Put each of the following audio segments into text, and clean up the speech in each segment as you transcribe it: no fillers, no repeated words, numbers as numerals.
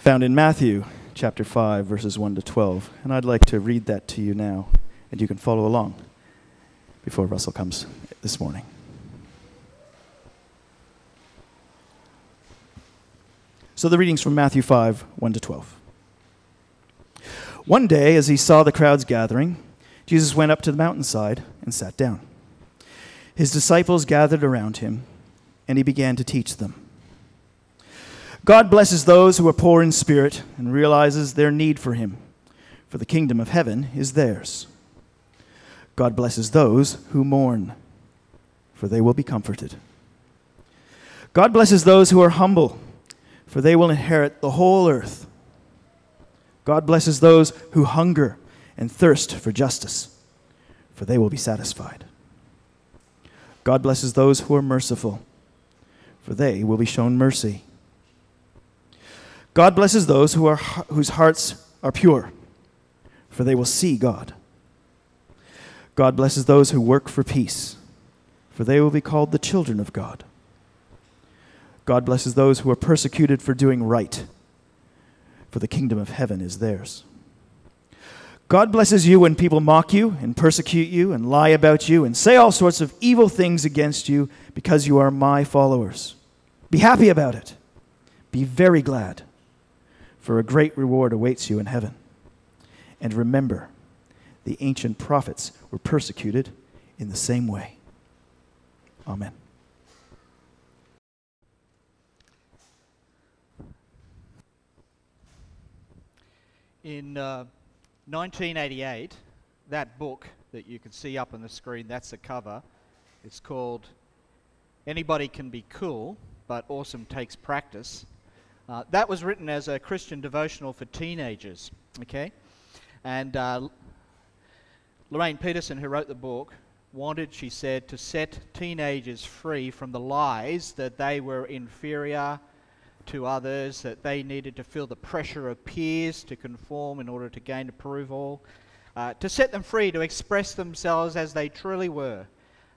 found in Matthew chapter 5, verses 1 to 12. And I'd like to read that to you now, and you can follow along before Russell comes this morning. So the reading's from Matthew 5, 1 to 12. One day, as he saw the crowds gathering, Jesus went up to the mountainside and sat down. His disciples gathered around him, and he began to teach them. God blesses those who are poor in spirit and realizes their need for him, for the kingdom of heaven is theirs. God blesses those who mourn, for they will be comforted. God blesses those who are humble, for they will inherit the whole earth. God blesses those who hunger and thirst for justice, for they will be satisfied. God blesses those who are merciful, for they will be shown mercy. God blesses those whose hearts are pure, for they will see God. God blesses those who work for peace, for they will be called the children of God. God blesses those who are persecuted for doing right, for the kingdom of heaven is theirs. God blesses you when people mock you and persecute you and lie about you and say all sorts of evil things against you because you are my followers. Be happy about it. Be very glad, for a great reward awaits you in heaven. And remember, the ancient prophets were persecuted in the same way. Amen. In 1988, that book that you can see up on the screen, that's the cover. It's called Anybody Can Be Cool, but Awesome Takes Practice. That was written as a Christian devotional for teenagers, okay? And Lorraine Peterson, who wrote the book, wanted, she said, to set teenagers free from the lies that they were inferior to others, that they needed to feel the pressure of peers to conform in order to gain approval, to set them free to express themselves as they truly were,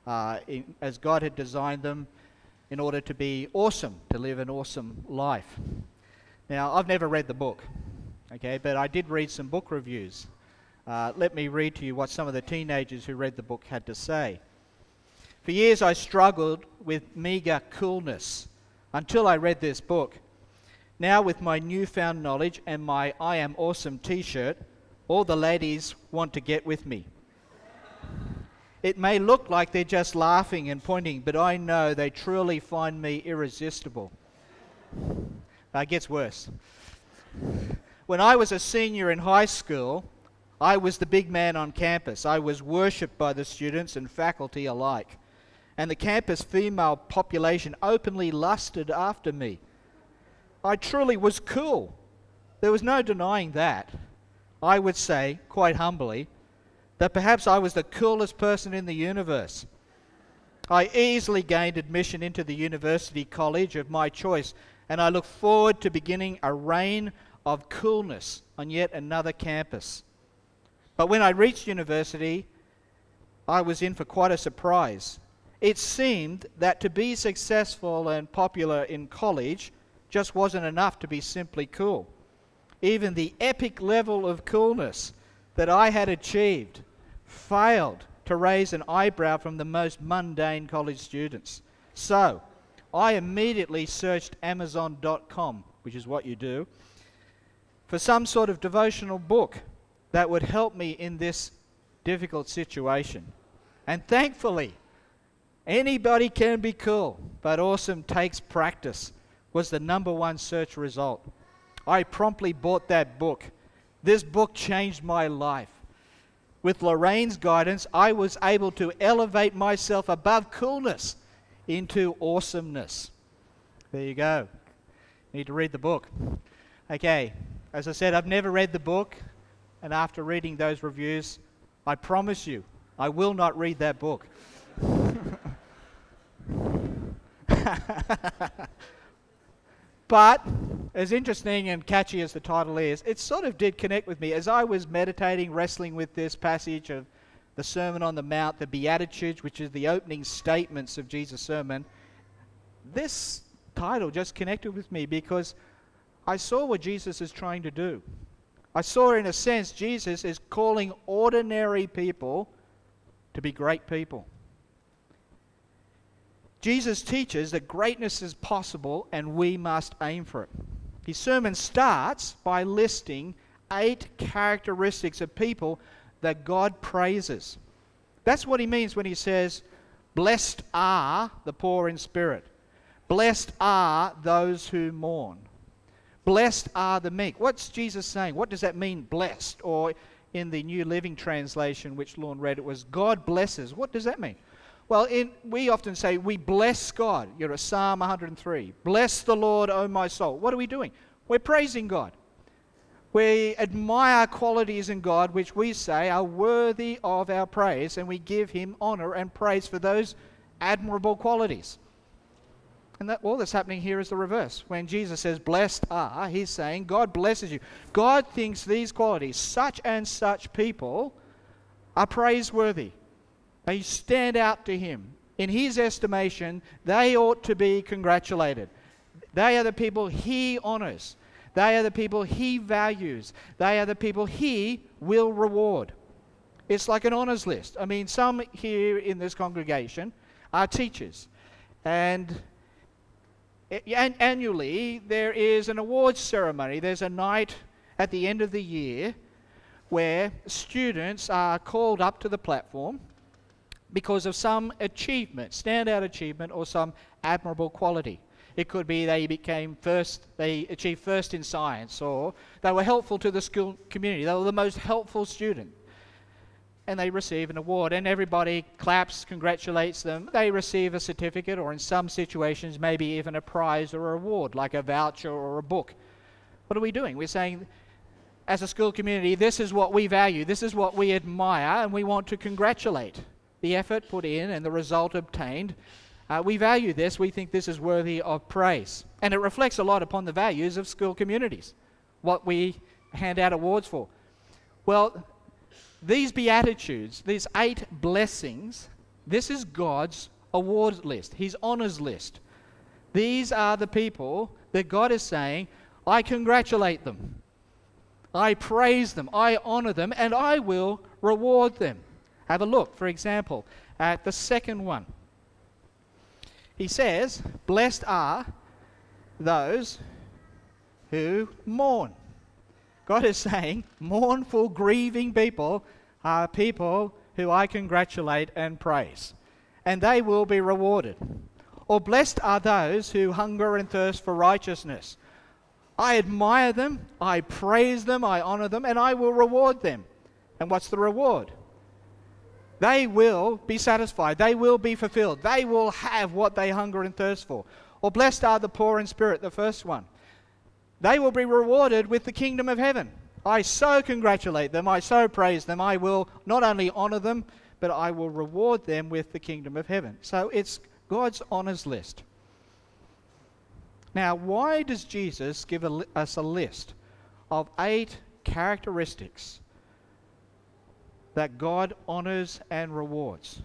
as God had designed them, in order to be awesome, to live an awesome life. Now, I've never read the book, okay, but I did read some book reviews. Let me read to you what some of the teenagers who read the book had to say. For years I struggled with meager coolness until I read this book. Now, with my newfound knowledge and my I Am Awesome t-shirt, all the ladies want to get with me. It may look like they're just laughing and pointing, but I know they truly find me irresistible. It gets worse. When I was a senior in high school, I was the big man on campus. I was worshipped by the students and faculty alike. And the campus female population openly lusted after me. I truly was cool. There was no denying that. I would say, quite humbly, that perhaps I was the coolest person in the universe. I easily gained admission into the university college of my choice, and I look forward to beginning a reign of coolness on yet another campus. But when I reached university, I was in for quite a surprise. It seemed that to be successful and popular in college just wasn't enough to be simply cool. Even the epic level of coolness that I had achieved failed to raise an eyebrow from the most mundane college students. So, I immediately searched Amazon.com, which is what you do, for some sort of devotional book that would help me in this difficult situation. And thankfully, Anybody Can Be Cool, but Awesome Takes Practice was the #1 search result. I promptly bought that book. This book changed my life. With Lorraine's guidance, I was able to elevate myself above coolness into awesomeness. There you go. Need to read the book. Okay, as I said, I've never read the book, and after reading those reviews, I promise you, I will not read that book. But, as interesting and catchy as the title is, it sort of did connect with me. As I was meditating, wrestling with this passage of the Sermon on the Mount, the beatitudes, which is the opening statements of Jesus' sermon, this title just connected with me because I saw what Jesus is trying to do. I saw, in a sense, Jesus is calling ordinary people to be great people. Jesus teaches that greatness is possible and we must aim for it. His sermon starts by listing 8 characteristics of people that God praises. That's what he means when he says, blessed are the poor in spirit. Blessed are those who mourn. Blessed are the meek. What's Jesus saying? What does that mean, blessed? Or in the New Living Translation, which Lorne read, it was God blesses. What does that mean? Well, we often say we bless God. You're at Psalm 103. Bless the Lord, O my soul. What are we doing? We're praising God. We admire qualities in God which we say are worthy of our praise, and we give him honor and praise for those admirable qualities. And all that's happening here is the reverse. When Jesus says, blessed are, he's saying, God blesses you. God thinks these qualities, such and such people, are praiseworthy. They stand out to him. In his estimation, they ought to be congratulated. They are the people he honors. They are the people he values. They are the people he will reward. It's like an honors list. I mean, some here in this congregation are teachers. And annually, there is an awards ceremony. There's a night at the end of the year where students are called up to the platform because of some achievement, standout achievement, or some admirable quality. It could be they achieved first in science, or they were helpful to the school community. They were the most helpful student. And they receive an award, and everybody claps, congratulates them. They receive a certificate, or in some situations, maybe even a prize or a reward, like a voucher or a book. What are we doing? We're saying, as a school community, this is what we value, this is what we admire, and we want to congratulate the effort put in and the result obtained. We value this. We think this is worthy of praise. And it reflects a lot upon the values of school communities, what we hand out awards for. Well, these beatitudes, these 8 blessings, this is God's award list, his honors list. These are the people that God is saying, I congratulate them, I praise them, I honor them, and I will reward them. Have a look, for example, at the second one. He says, blessed are those who mourn. God is saying, mournful, grieving people are people who I congratulate and praise, and they will be rewarded. Or blessed are those who hunger and thirst for righteousness. I admire them, I praise them, I honor them, and I will reward them. And what's the reward? They will be satisfied. They will be fulfilled. They will have what they hunger and thirst for. Or blessed are the poor in spirit, the first one. They will be rewarded with the kingdom of heaven. I so congratulate them. I so praise them. I will not only honor them, but I will reward them with the kingdom of heaven. So it's God's honors list. Now, why does Jesus give us a list of 8 characteristics that God honors and rewards?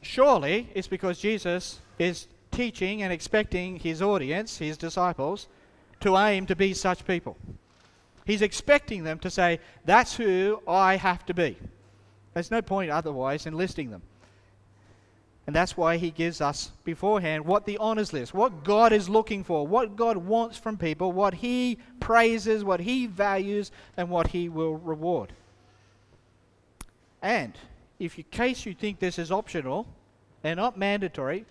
Surely it's because Jesus is teaching and expecting his audience, his disciples, to aim to be such people. He's expecting them to say, that's who I have to be. There's no point otherwise in listing them. And that's why he gives us beforehand what the honors list, what God is looking for, what God wants from people, what he praises, what he values, and what he will reward. And in case you think this is optional and not mandatory,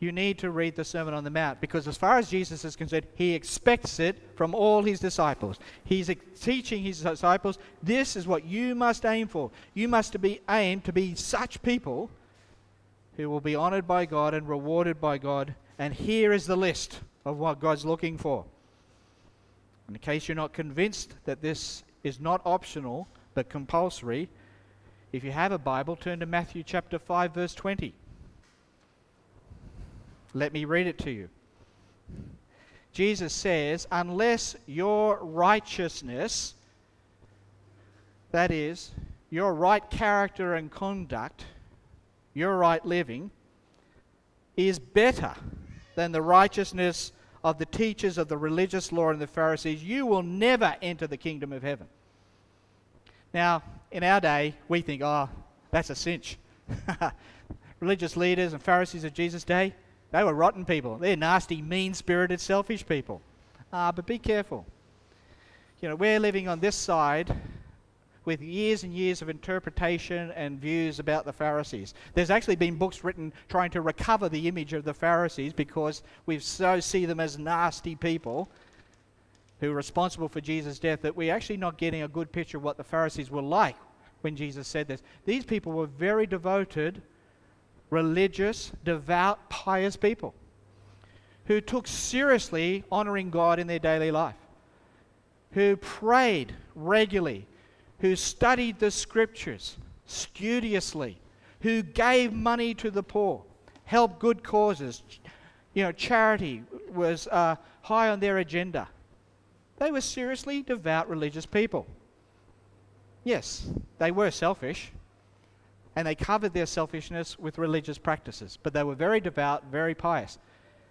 you need to read the Sermon on the Mount, because as far as Jesus is concerned, he expects it from all his disciples. He's teaching his disciples, this is what you must aim for. You must aim to be such people who will be honored by God and rewarded by God. And here is the list of what God's looking for. In case you're not convinced that this is not optional but compulsory, if you have a Bible, turn to Matthew chapter 5, verse 20. Let me read it to you. Jesus says, unless your righteousness, that is, your right character and conduct, your right living, is better than the righteousness of the teachers of the religious law and the Pharisees, you will never enter the kingdom of heaven. Now, in our day, we think, oh, that's a cinch. Religious leaders and Pharisees of Jesus' day, they were rotten people. They're nasty, mean-spirited, selfish people. But be careful. You know, we're living on this side with years and years of interpretation and views about the Pharisees. There's actually been books written trying to recover the image of the Pharisees because we so see them as nasty people who were responsible for Jesus' death that we're actually not getting a good picture of what the Pharisees were like when Jesus said this. These people were very devoted, religious, devout, pious people who took seriously honoring God in their daily life, who prayed regularly, who studied the scriptures studiously, who gave money to the poor, helped good causes. You know, charity was high on their agenda. They were seriously devout religious people. Yes, they were selfish, and they covered their selfishness with religious practices, but they were very devout, very pious.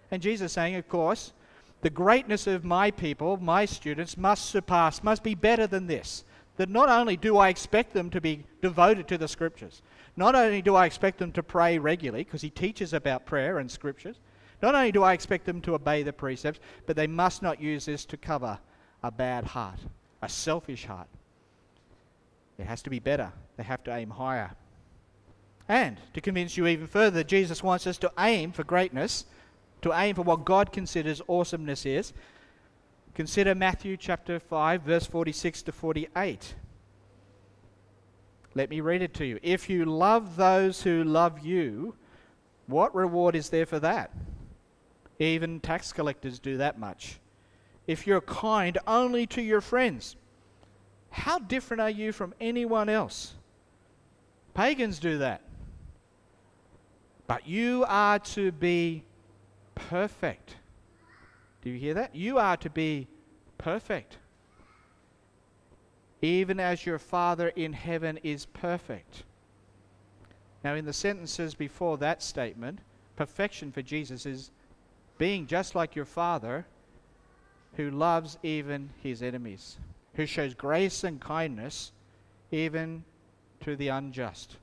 And Jesus saying, of course, the greatness of my people, my students, must surpass, must be better than this. That not only do I expect them to be devoted to the scriptures, not only do I expect them to pray regularly, because he teaches about prayer and scriptures, not only do I expect them to obey the precepts, but they must not use this to cover a bad heart, a selfish heart. It has to be better. They have to aim higher. And to convince you even further, Jesus wants us to aim for greatness, to aim for what God considers awesomeness is. Consider Matthew chapter 5, verse 46 to 48. Let me read it to you. If you love those who love you, what reward is there for that? Even tax collectors do that much. If you're kind only to your friends, how different are you from anyone else? Pagans do that. But you are to be perfect. Do you hear that? You are to be perfect, even as your Father in heaven is perfect. Now, in the sentences before that statement, perfection for Jesus is being just like your Father, who loves even his enemies, who shows grace and kindness even to the unjust,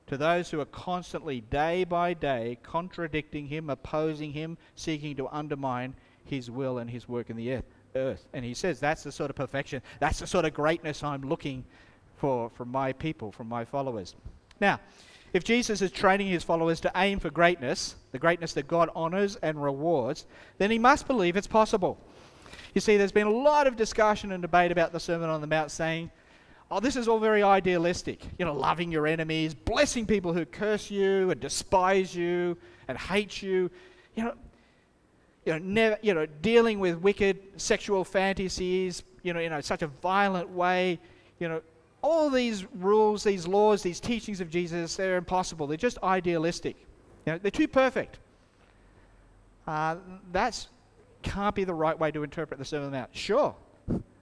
to those who are constantly, day by day, contradicting him, opposing him, seeking to undermine his will and his work in the earth. And he says that's the sort of perfection, that's the sort of greatness I'm looking for from my people, from my followers. Now, if Jesus is training his followers to aim for greatness, the greatness that God honors and rewards, then he must believe it's possible. You see, there's been a lot of discussion and debate about the Sermon on the Mount saying, oh, this is all very idealistic. You know, loving your enemies, blessing people who curse you and despise you and hate you. Dealing with wicked sexual fantasies, in such a violent way. All these rules, these laws, these teachings of Jesus, they're impossible. They're just idealistic. They're too perfect. That's can't be the right way to interpret the Sermon on the Mount. Sure,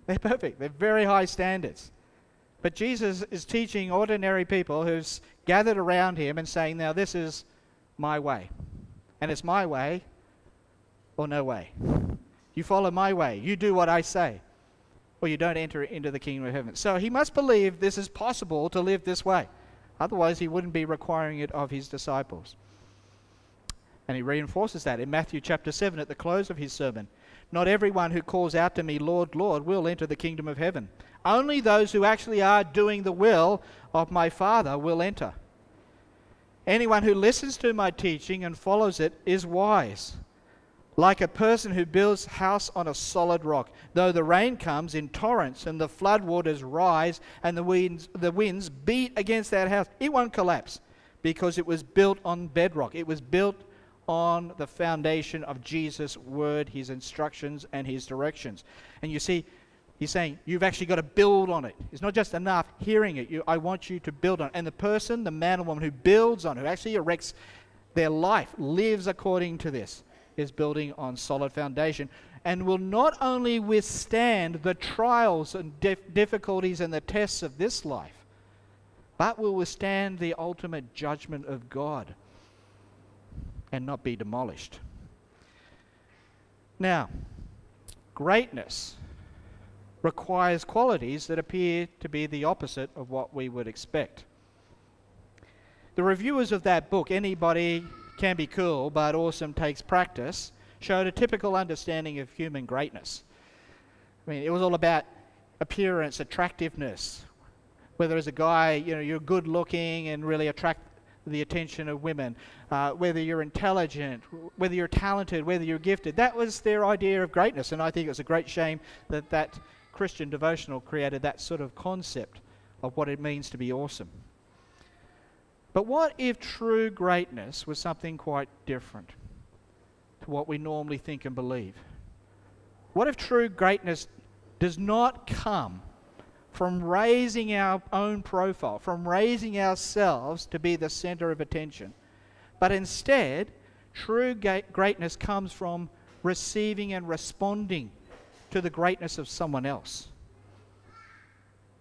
they're perfect. They're very high standards. But Jesus is teaching ordinary people who's gathered around him and saying, now this is my way. And it's my way or no way. You follow my way. You do what I say. Or you don't enter into the kingdom of heaven. So he must believe this is possible to live this way. Otherwise he wouldn't be requiring it of his disciples. And he reinforces that in Matthew chapter 7 at the close of his sermon. Not everyone who calls out to me, Lord, Lord, will enter the kingdom of heaven. Only those who actually are doing the will of my Father will enter. Anyone who listens to my teaching and follows it is wise, like a person who builds a house on a solid rock. Though the rain comes in torrents and the flood waters rise and the winds beat against that house, it won't collapse because it was built on bedrock. It was built on the foundation of Jesus' word, his instructions, and his directions. And you see, he's saying, you've actually got to build on it. It's not just enough hearing it. I want you to build on it. And the person, the man or woman who builds on it, who actually erects their life, lives according to this, is building on solid foundation and will not only withstand the trials and difficulties and the tests of this life, but will withstand the ultimate judgment of God and not be demolished. Now, greatness requires qualities that appear to be the opposite of what we would expect. The reviewers of that book, Anybody Can Be Cool, But Awesome Takes Practice, showed a typical understanding of human greatness. I mean, it was all about appearance, attractiveness. Whether as a guy, you're good looking and really attract the attention of women, whether you're intelligent, whether you're talented, whether you're gifted. That was their idea of greatness, and I think it was a great shame that that Christian devotional created that sort of concept of what it means to be awesome. But what if true greatness was something quite different to what we normally think and believe? What if true greatness does not come from raising our own profile, from raising ourselves to be the center of attention, but instead, true greatness comes from receiving and responding to the greatness of someone else,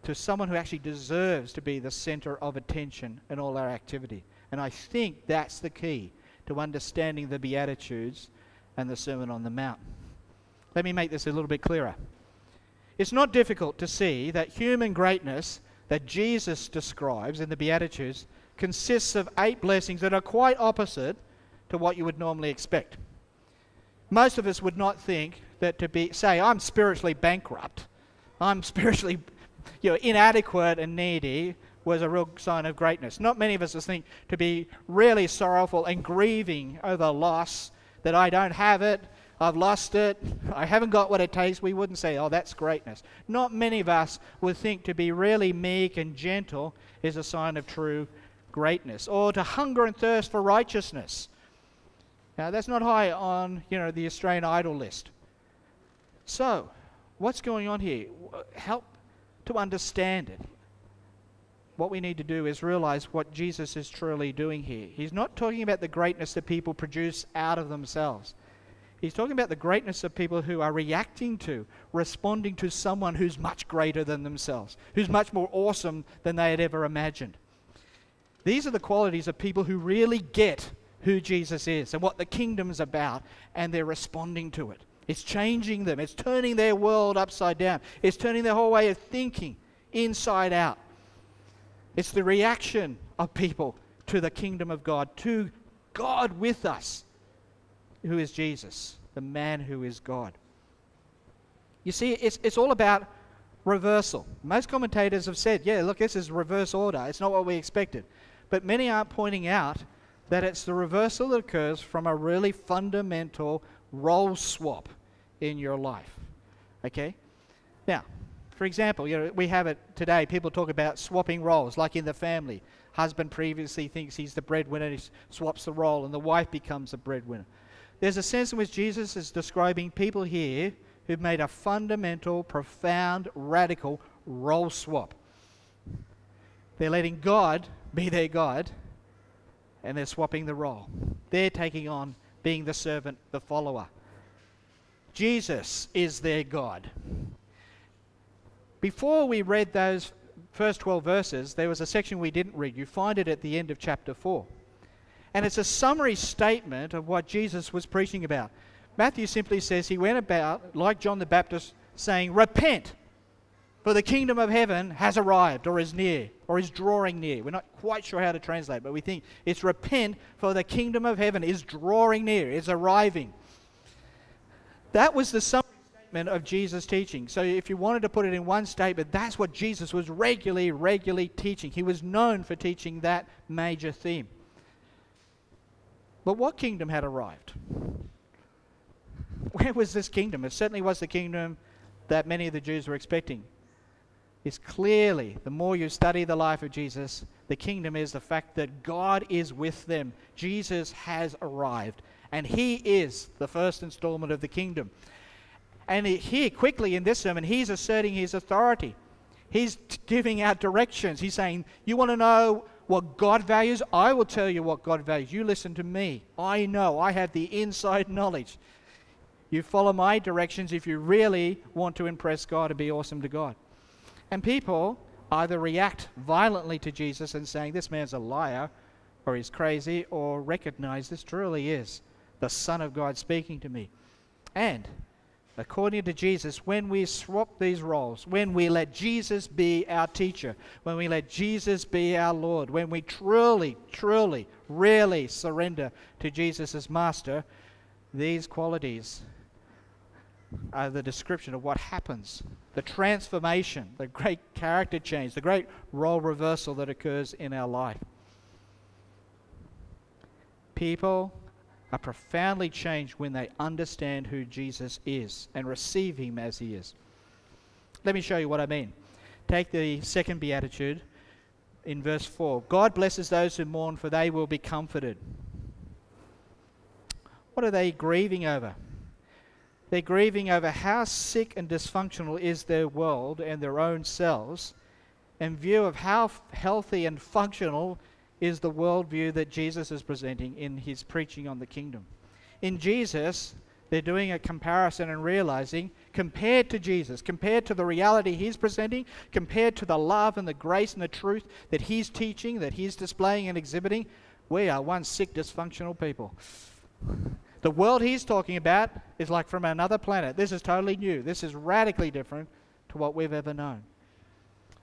to someone who actually deserves to be the center of attention in all our activity. And I think that's the key to understanding the Beatitudes and the Sermon on the Mount. Let me make this a little bit clearer. It's not difficult to see that human greatness that Jesus describes in the Beatitudes consists of 8 blessings that are quite opposite to what you would normally expect. Most of us would not think that say, I'm spiritually bankrupt, I'm spiritually inadequate and needy, was a real sign of greatness. Not many of us think to be really sorrowful and grieving over loss, that I don't have it, I've lost it, I haven't got what it takes. We wouldn't say, oh, that's greatness. Not many of us would think to be really meek and gentle is a sign of true greatness. Or to hunger and thirst for righteousness. Now, that's not high on, the Australian Idol list. So, what's going on here? Help to understand it. What we need to do is realize what Jesus is truly doing here. He's not talking about the greatness that people produce out of themselves. He's talking about the greatness of people who are reacting to, responding to someone who's much greater than themselves, who's much more awesome than they had ever imagined. These are the qualities of people who really get who Jesus is and what the kingdom's about, and they're responding to it. It's changing them. It's turning their world upside down. It's turning their whole way of thinking inside out. It's the reaction of people to the kingdom of God, to God with us, who is Jesus, the man who is God. You see, it's all about reversal. Most commentators have said, yeah, look, this is reverse order. It's not what we expected. But many aren't pointing out that it's the reversal that occurs from a really fundamental role swap in your life. Okay? Now, for example, we have it today. People talk about swapping roles, like in the family. Husband previously thinks he's the breadwinner, he swaps the role, and the wife becomes the breadwinner. There's a sense in which Jesus is describing people here who've made a fundamental, profound, radical role swap. They're letting God be their God, and they're swapping the role. They're taking on being the servant, the follower. Jesus is their God. Before we read those first 12 verses, there was a section we didn't read. You find it at the end of chapter 4. And it's a summary statement of what Jesus was preaching about. Matthew simply says he went about, like John the Baptist, saying, repent, for the kingdom of heaven has arrived, or is near, or is drawing near. We're not quite sure how to translate, but we think it's repent, for the kingdom of heaven is drawing near, is arriving. That was the summary statement of Jesus' teaching. So if you wanted to put it in one statement, that's what Jesus was regularly teaching. He was known for teaching that major theme. But what kingdom had arrived? Where was this kingdom? It certainly was the kingdom that many of the Jews were expecting. It's clearly, the more you study the life of Jesus, the kingdom is the fact that God is with them. Jesus has arrived, and he is the first installment of the kingdom. And here, quickly in this sermon, he's asserting his authority. He's giving out directions. He's saying, you want to know what God values? I will tell you what God values. You listen to me. I know. I have the inside knowledge. You follow my directions if you really want to impress God and be awesome to God. And people either react violently to Jesus and saying, this man's a liar, or he's crazy, or recognize this truly is the Son of God speaking to me. And according to Jesus, when we swap these roles, when we let Jesus be our teacher, when we let Jesus be our Lord, when we truly, truly, really surrender to Jesus as master, these qualities are the description of what happens, the transformation, the great character change, the great role reversal that occurs in our life. People are profoundly changed when they understand who Jesus is and receive him as he is. Let me show you what I mean. Take the second beatitude in verse 4. God blesses those who mourn, for they will be comforted. What are they grieving over? They're grieving over how sick and dysfunctional is their world and their own selves, in view of how healthy and functional is the worldview that Jesus is presenting in his preaching on the kingdom. In Jesus, they're doing a comparison and realizing, compared to Jesus, compared to the reality he's presenting, compared to the love and the grace and the truth that he's teaching, that he's displaying and exhibiting, we are one sick, dysfunctional people. The world he's talking about is like from another planet. This is totally new. This is radically different to what we've ever known.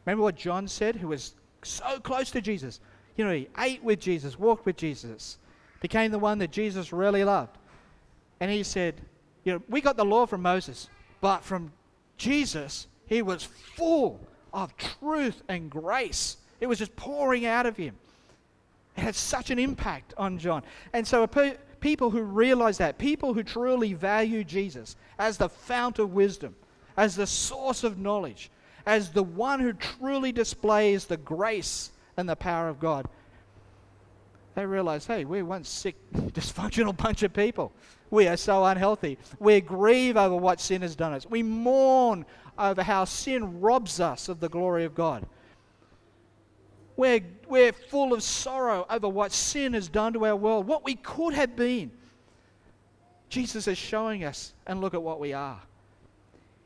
Remember what John said, who was so close to Jesus? You know, he ate with Jesus, walked with Jesus, became the one that Jesus really loved. And he said, you know, we got the law from Moses, but from Jesus, he was full of truth and grace. It was just pouring out of him. It had such an impact on John. And so people who realize that, people who truly value Jesus as the fount of wisdom, as the source of knowledge, as the one who truly displays the grace and the power of God, they realize, hey, we're one sick, dysfunctional bunch of people. We are so unhealthy. We grieve over what sin has done us. We mourn over how sin robs us of the glory of God. We're full of sorrow over what sin has done to our world, what we could have been. Jesus is showing us, and look at what we are.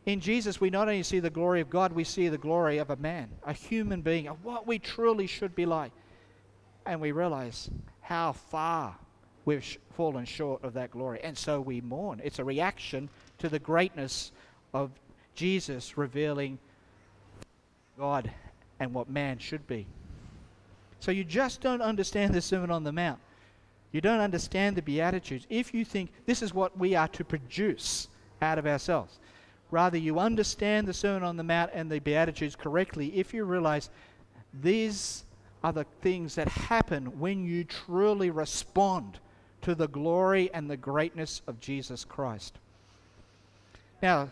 In Jesus, we not only see the glory of God, we see the glory of a man, a human being, of what we truly should be like. And we realize how far we've fallen short of that glory. And so we mourn. It's a reaction to the greatness of Jesus revealing God and what man should be. So you just don't understand the Sermon on the Mount. You don't understand the Beatitudes if you think this is what we are to produce out of ourselves. Rather, you understand the Sermon on the Mount and the Beatitudes correctly if you realize these are the things that happen when you truly respond to the glory and the greatness of Jesus Christ. Now,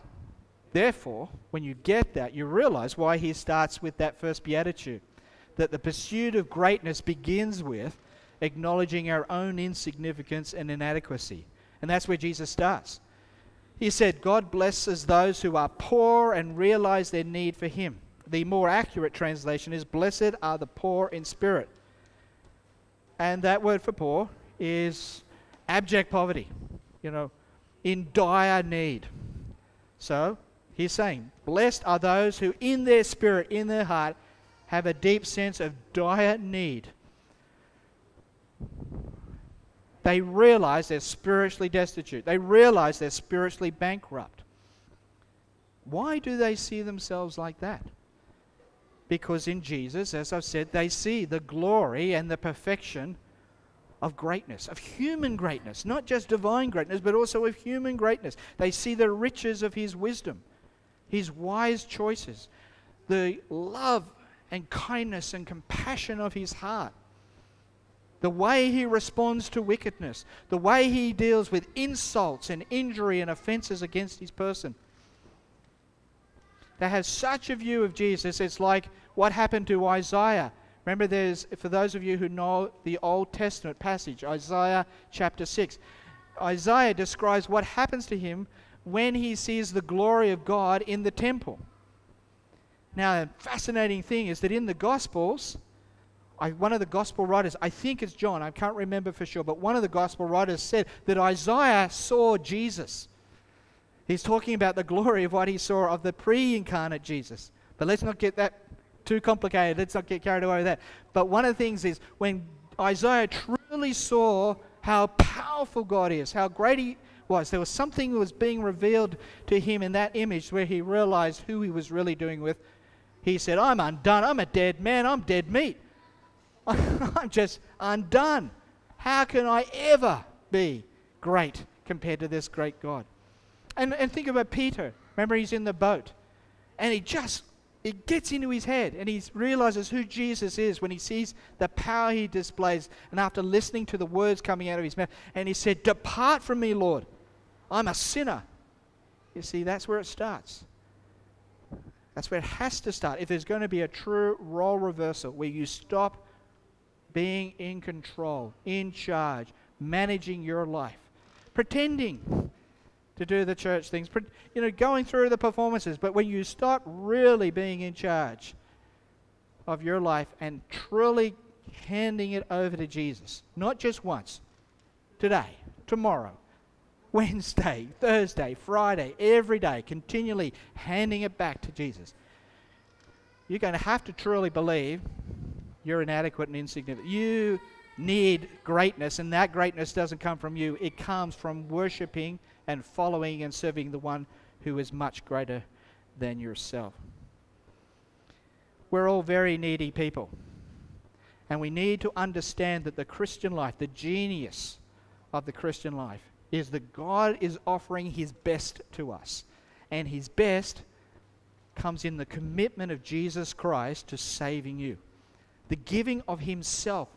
therefore, when you get that, you realize why he starts with that first Beatitude, that the pursuit of greatness begins with acknowledging our own insignificance and inadequacy. And that's where Jesus starts. He said, God blesses those who are poor and realize their need for him. The more accurate translation is, blessed are the poor in spirit. And that word for poor is abject poverty, in dire need. So he's saying, blessed are those who in their spirit, in their heart, have a deep sense of dire need. They realize they're spiritually destitute. They realize they're spiritually bankrupt. Why do they see themselves like that? Because in Jesus, as I've said, they see the glory and the perfection of greatness, of human greatness, not just divine greatness, but also of human greatness. They see the riches of his wisdom, his wise choices, the love and kindness and compassion of his heart, the way he responds to wickedness, the way he deals with insults and injury and offenses against his person. They have such a view of Jesus, it's like what happened to Isaiah. Remember, for those of you who know the Old Testament passage, Isaiah chapter 6, Isaiah describes what happens to him when he sees the glory of God in the temple. Now, the fascinating thing is that in the Gospels, one of the Gospel writers, I think it's John, I can't remember for sure, but one of the Gospel writers said that Isaiah saw Jesus. He's talking about the glory of what he saw of the pre-incarnate Jesus. But let's not get that too complicated. Let's not get carried away with that. But one of the things is when Isaiah truly saw how powerful God is, how great was. There was something that was being revealed to him in that image where he realized who he was really doing with. He said, I'm undone. I'm a dead man. I'm dead meat. I'm just undone. How can I ever be great compared to this great God? And think about Peter. Remember, he's in the boat. And it gets into his head. And he realizes who Jesus is when he sees the power he displays. And after listening to the words coming out of his mouth. And he said, depart from me, Lord. I'm a sinner. You see, that's where it starts. That's where it has to start. If there's going to be a true role reversal where you stop being in control, in charge, managing your life, pretending to do the church things, going through the performances, but when you start really being in charge of your life and truly handing it over to Jesus, not just once, today, tomorrow, Wednesday, Thursday, Friday, every day, continually handing it back to Jesus, you're going to have to truly believe you're inadequate and insignificant. You need greatness, and that greatness doesn't come from you. It comes from worshiping and following and serving the one who is much greater than yourself. We're all very needy people, and we need to understand that the Christian life, the genius of the Christian life, is that God is offering his best to us. And his best comes in the commitment of Jesus Christ to saving you. The giving of himself,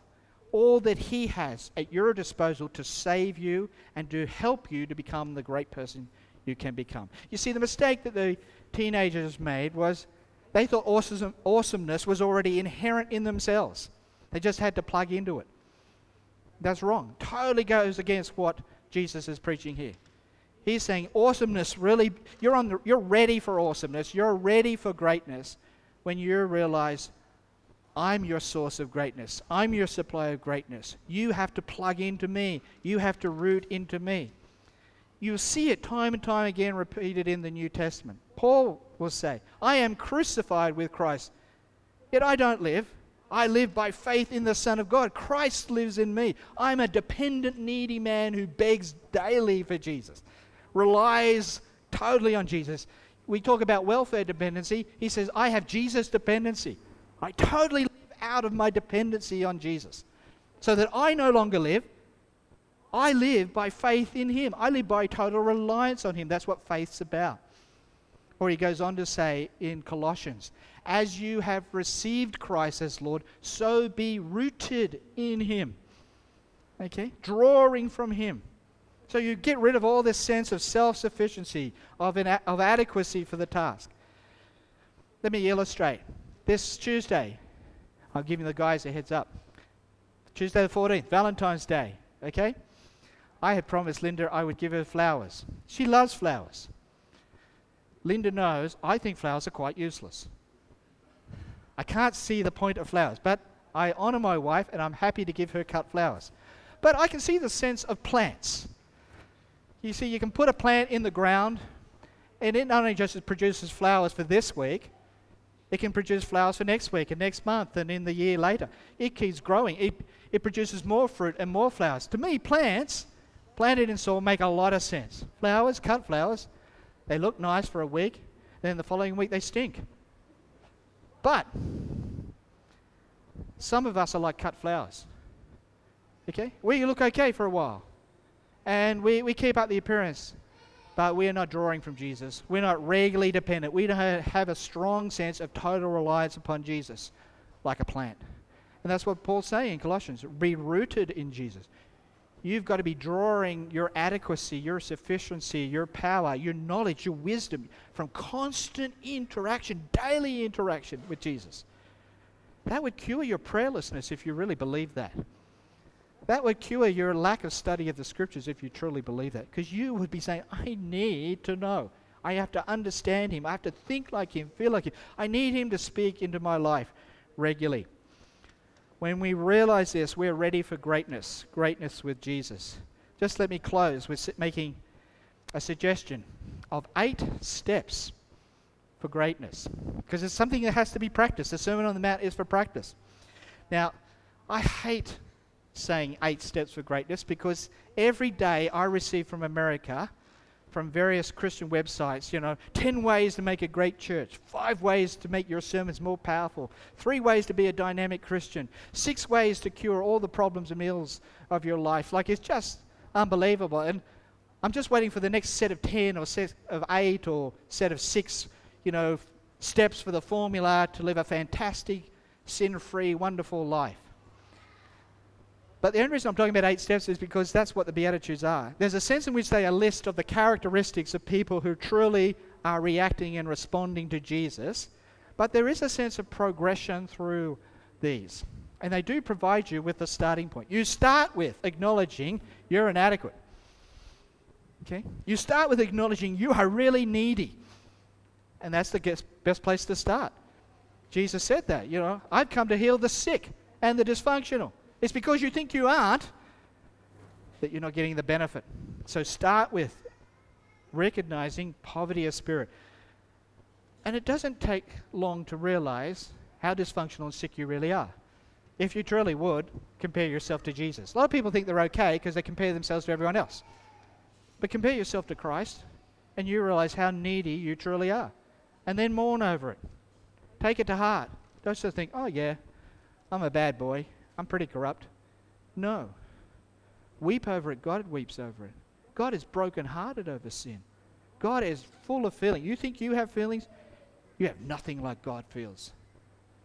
all that he has at your disposal to save you and to help you to become the great person you can become. You see, the mistake that the teenagers made was they thought awesomeness was already inherent in themselves. They just had to plug into it. That's wrong. Totally goes against what Jesus is preaching here. He's saying awesomeness really, you're ready for awesomeness, you're ready for greatness when you realize I'm your source of greatness. I'm your supply of greatness. You have to plug into me. You have to root into me. You'll see it time and time again repeated in the New Testament. Paul will say, I am crucified with Christ, yet I don't live. I live by faith in the Son of God. Christ lives in me. I'm a dependent, needy man who begs daily for Jesus, relies totally on Jesus. We talk about welfare dependency. He says, I have Jesus dependency. I totally live out of my dependency on Jesus, so that I no longer live. I live by faith in him. I live by total reliance on him. That's what faith's about. Or he goes on to say in Colossians, as you have received Christ as Lord, so be rooted in him. Okay? Drawing from him. So you get rid of all this sense of self-sufficiency, of adequacy for the task. Let me illustrate. This Tuesday, I'm giving the guys a heads up. Tuesday the 14th, Valentine's Day. Okay? I had promised Linda I would give her flowers. She loves flowers. Linda knows I think flowers are quite useless. I can't see the point of flowers, but I honor my wife and I'm happy to give her cut flowers. But I can see the sense of plants. You see, you can put a plant in the ground and it not only just produces flowers for this week, it can produce flowers for next week and next month and in the year later. It keeps growing. It produces more fruit and more flowers. To me, plants planted in soil make a lot of sense. Flowers, cut flowers, they look nice for a week, then the following week they stink. But some of us are like cut flowers. Okay? We look okay for a while. And we keep up the appearance. But we are not drawing from Jesus. We're not regularly dependent. We don't have a strong sense of total reliance upon Jesus like a plant. And that's what Paul's saying in Colossians. Be rooted in Jesus. You've got to be drawing your adequacy, your sufficiency, your power, your knowledge, your wisdom from constant interaction, daily interaction with Jesus. That would cure your prayerlessness if you really believe that. That would cure your lack of study of the Scriptures if you truly believe that. Because you would be saying, I need to know. I have to understand him. I have to think like him, feel like him. I need him to speak into my life regularly. When we realize this, we're ready for greatness with Jesus. Just let me close with making a suggestion of 8 steps for greatness. Because it's something that has to be practiced. The Sermon on the Mount is for practice. Now, I hate saying 8 steps for greatness, because every day I receive from America, from various Christian websites, 10 ways to make a great church, 5 ways to make your sermons more powerful, 3 ways to be a dynamic Christian, 6 ways to cure all the problems and ills of your life. Like, it's just unbelievable. And I'm just waiting for the next set of 10 or set of 8 or set of 6, steps for the formula to live a fantastic, sin-free, wonderful life. But the only reason I'm talking about 8 steps is because that's what the Beatitudes are. There's a sense in which they are a list of the characteristics of people who truly are reacting and responding to Jesus. But there is a sense of progression through these. And they do provide you with a starting point. You start with acknowledging you're inadequate. Okay? You start with acknowledging you are really needy. And that's the best place to start. Jesus said that, I've come to heal the sick and the dysfunctional. It's because you think you aren't that you're not getting the benefit. So start with recognizing poverty of spirit. And it doesn't take long to realize how dysfunctional and sick you really are. If you truly would, compare yourself to Jesus. A lot of people think they're okay because they compare themselves to everyone else. But compare yourself to Christ and you realize how needy you truly are. And then mourn over it. Take it to heart. Don't just think, oh yeah, I'm a bad boy. I'm pretty corrupt. No. Weep over it. God weeps over it. God is brokenhearted over sin. God is full of feeling. You think you have feelings? You have nothing like God feels.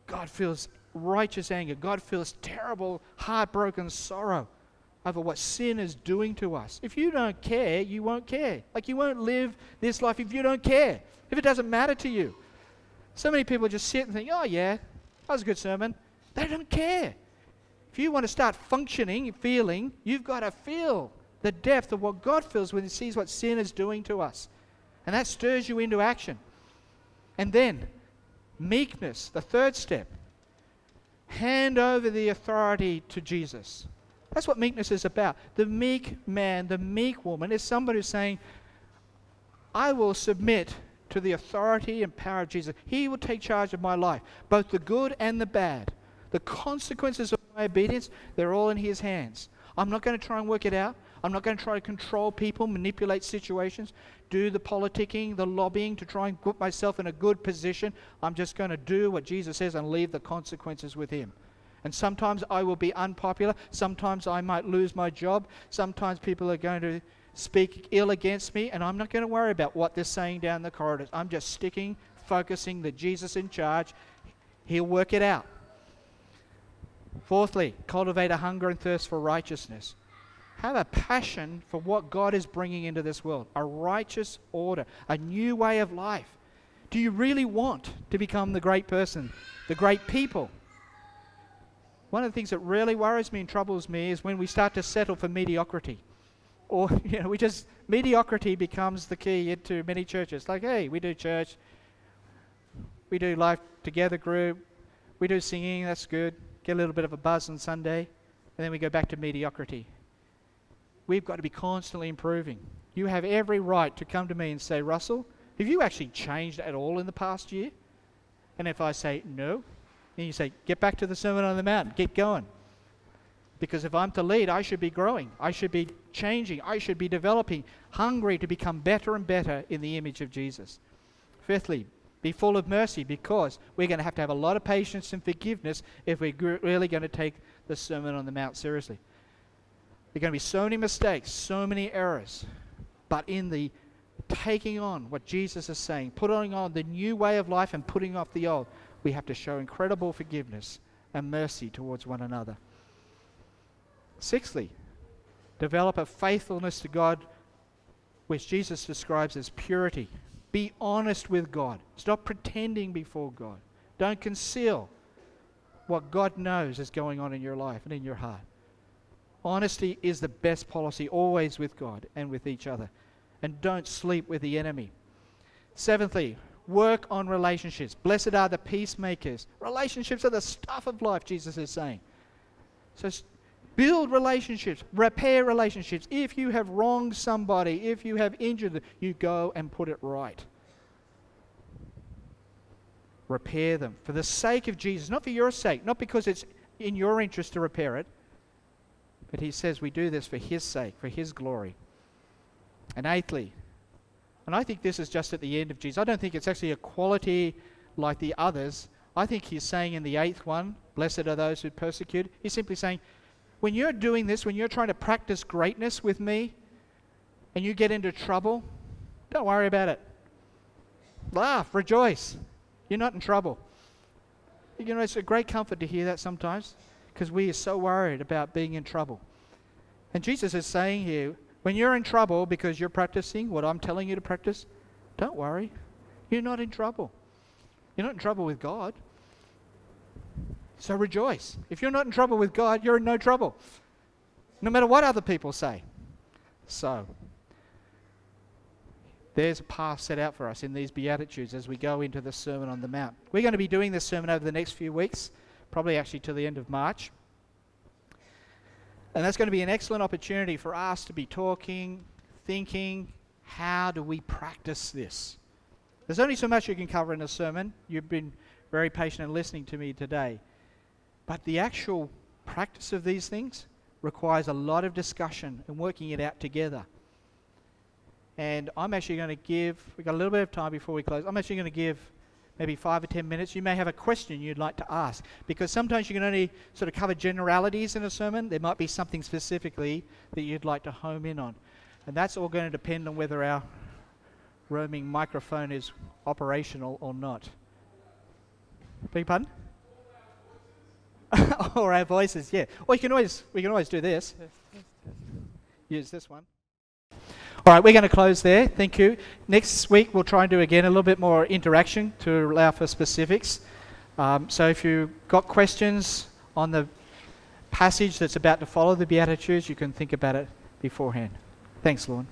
God feels righteous anger. God feels terrible, heartbroken sorrow over what sin is doing to us. If you don't care, you won't care. Like, you won't live this life if you don't care, if it doesn't matter to you. So many people just sit and think, oh yeah, that was a good sermon. They don't care. If you want to start functioning, feeling, you've got to feel the depth of what God feels when He sees what sin is doing to us. And that stirs you into action. And then, meekness, the third step. Hand over the authority to Jesus. That's what meekness is about. The meek man, the meek woman is somebody who's saying, I will submit to the authority and power of Jesus. He will take charge of my life, both the good and the bad. The consequences of my obedience, they're all in His hands. I'm not going to try and work it out. I'm not going to try to control people, manipulate situations, do the politicking, the lobbying to try and put myself in a good position. I'm just going to do what Jesus says and leave the consequences with Him. And sometimes I will be unpopular. Sometimes I might lose my job. Sometimes people are going to speak ill against me, and I'm not going to worry about what they're saying down the corridors. I'm just focusing that Jesus is in charge. He'll work it out. Fourthly, cultivate a hunger and thirst for righteousness. Have a passion for what God is bringing into this world. A righteous order, a new way of life. Do you really want to become the great person, the great people? One of the things that really worries me and troubles me is when we start to settle for mediocrity. Or, mediocrity becomes the key into many churches. Like, hey, we do church, we do life together group, we do singing, that's good. Get a little bit of a buzz on Sunday, and then we go back to mediocrity. We've got to be constantly improving. You have every right to come to me and say, Russell, have you actually changed at all in the past year? And if I say no, then you say, get back to the Sermon on the Mount, get going. Because if I'm to lead, I should be growing. I should be changing. I should be developing, hungry to become better and better in the image of Jesus. Fifthly, be full of mercy, because we're going to have a lot of patience and forgiveness if we're really going to take the Sermon on the Mount seriously. There are going to be so many mistakes, so many errors. But in the taking on what Jesus is saying, putting on the new way of life and putting off the old, we have to show incredible forgiveness and mercy towards one another. Sixthly, develop a faithfulness to God, which Jesus describes as purity. Be honest with God. Stop pretending before God. Don't conceal what God knows is going on in your life and in your heart. Honesty is the best policy, always with God and with each other. And don't sleep with the enemy. Seventhly, work on relationships. Blessed are the peacemakers. Relationships are the stuff of life, Jesus is saying. So build relationships, repair relationships. If you have wronged somebody, if you have injured them, you go and put it right. Repair them for the sake of Jesus, not for your sake, not because it's in your interest to repair it, But he says we do this for his sake, for his glory. And eighthly, and I think this is just at the end of Jesus. I don't think it's actually a quality like the others. I think he's saying in the eighth one, blessed are those who persecute. He's simply saying, when you're doing this, when you're trying to practice greatness with me, and you get into trouble, don't worry about it. Laugh, rejoice. You're not in trouble. You know, it's a great comfort to hear that sometimes, because we are so worried about being in trouble. And Jesus is saying here, when you're in trouble because you're practicing what I'm telling you to practice, don't worry. You're not in trouble. You're not in trouble with God. So rejoice. If you're not in trouble with God, you're in no trouble, no matter what other people say. So there's a path set out for us in these Beatitudes as we go into the Sermon on the Mount. We're going to be doing this sermon over the next few weeks, probably actually till the end of March. And that's going to be an excellent opportunity for us to be talking, thinking, how do we practice this? There's only so much you can cover in a sermon. You've been very patient in listening to me today. But the actual practice of these things requires a lot of discussion and working it out together. And I'm actually going to give, we've got a little bit of time before we close, I'm actually going to give maybe 5 or 10 minutes. You may have a question you'd like to ask, because sometimes you can only sort of cover generalities in a sermon. There might be something specifically that you'd like to home in on. And that's all going to depend on whether our roaming microphone is operational or not. Beg your pardon? Or our voices, yeah. Or we can always do this. Use this one. All right, we're going to close there. Thank you. Next week, we'll try and do again a little bit more interaction to allow for specifics. So if you've got questions on the passage that's about to follow the Beatitudes, you can think about it beforehand. Thanks, Lorne.